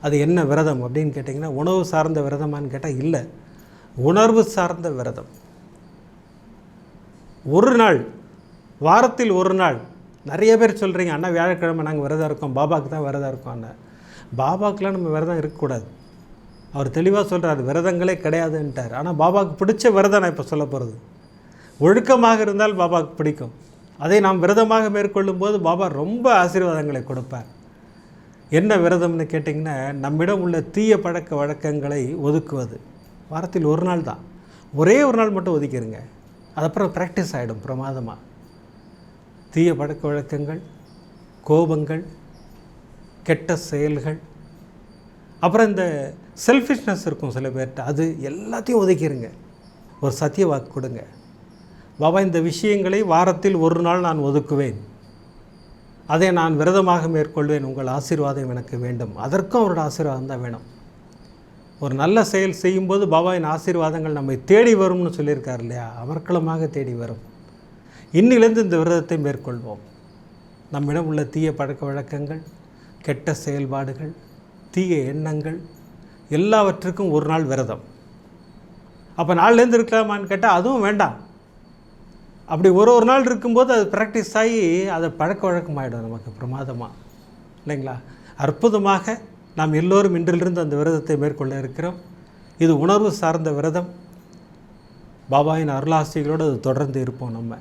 அது என்ன விரதம் அப்படின்னு கேட்டிங்கன்னா, உணவு சார்ந்த விரதமானு கேட்டால் இல்லை, உணர்வு சார்ந்த விரதம். ஒரு நாள், வாரத்தில் ஒரு நாள். நிறைய பேர் சொல்கிறீங்க, அண்ணா வியாழக்கிழமை நாங்கள் விரதம் இருக்கோம், பாபாவுக்கு தான் விரதம் இருக்கோம். அண்ணா பாபாவுக்கெலாம் நம்ம விரதம் இருக்கக்கூடாது. அவர் தெளிவாக சொல்கிறார், விரதங்களே கிடையாதுன்ட்டார். ஆனால் பாபாவுக்கு பிடிச்ச விரதம் நான் இப்போ சொல்ல போகிறது. ஒழுக்கமாக இருந்தால் பாபாவுக்கு பிடிக்கும். அதை நாம் விரதமாக மேற்கொள்ளும் போது பாபா ரொம்ப ஆசீர்வாதங்களை கொடுப்பார். என்ன விரதம்னு கேட்டிங்கன்னா, நம்மிடம் உள்ள தீய பழக்க வழக்கங்களை ஒதுக்குவது. வாரத்தில் ஒரு நாள் தான், ஒரே ஒரு நாள் மட்டும் ஒதுக்கிடுங்க. அதுக்கப்புறம் ப்ராக்டிஸ் ஆகிடும் பிரமாதமாக. தீய பழக்க வழக்கங்கள், கோபங்கள், கெட்ட செயல்கள், அப்புறம் இந்த செல்ஃபிஷ்னஸ் இருக்கும் சில பேர்கிட்ட, அது எல்லாத்தையும் ஒதுக்கிடுங்க. ஒரு சத்திய வாக்கு கொடுங்க, பாபா இந்த விஷயங்களை வாரத்தில் ஒரு நாள் நான் ஒதுக்குவேன், அதை நான் விரதமாக மேற்கொள்வேன், உங்கள் ஆசீர்வாதம் எனக்கு வேண்டும். அதற்கும் அவரோட ஆசீர்வாதம் தான் வேணும். ஒரு நல்ல செயல் செய்யும்போது பாபாவின் ஆசீர்வாதங்கள் நம்மை தேடி வரும்னு சொல்லியிருக்கார் இல்லையா, அமர்க்களமாக தேடி வரும். இன்னிலிருந்து இந்த விரதத்தை மேற்கொள்வோம். நம்மிடம் உள்ள தீய பழக்க வழக்கங்கள், கெட்ட செயல்பாடுகள், தீய எண்ணங்கள் எல்லாவற்றுக்கும் ஒரு நாள் விரதம். அப்போ நாள்லேருந்து இருக்கலாமான்னு கேட்டால் அதுவும் வேண்டாம். அப்படி ஒரு நாள் இருக்கும்போது அது ப்ராக்டிஸ் ஆகி அதை பழக்க வழக்கமாகிடும் நமக்கு பிரமாதமாக, இல்லைங்களா? அற்புதமாக நாம் எல்லோரும் இன்றிலிருந்து அந்த விரதத்தை மேற்கொள்ள இருக்கிறோம். இது உணர்வு சார்ந்த விரதம். பாபாவின் அருளாசிகளோடு அது தொடர்ந்து இருப்போம் நம்ம.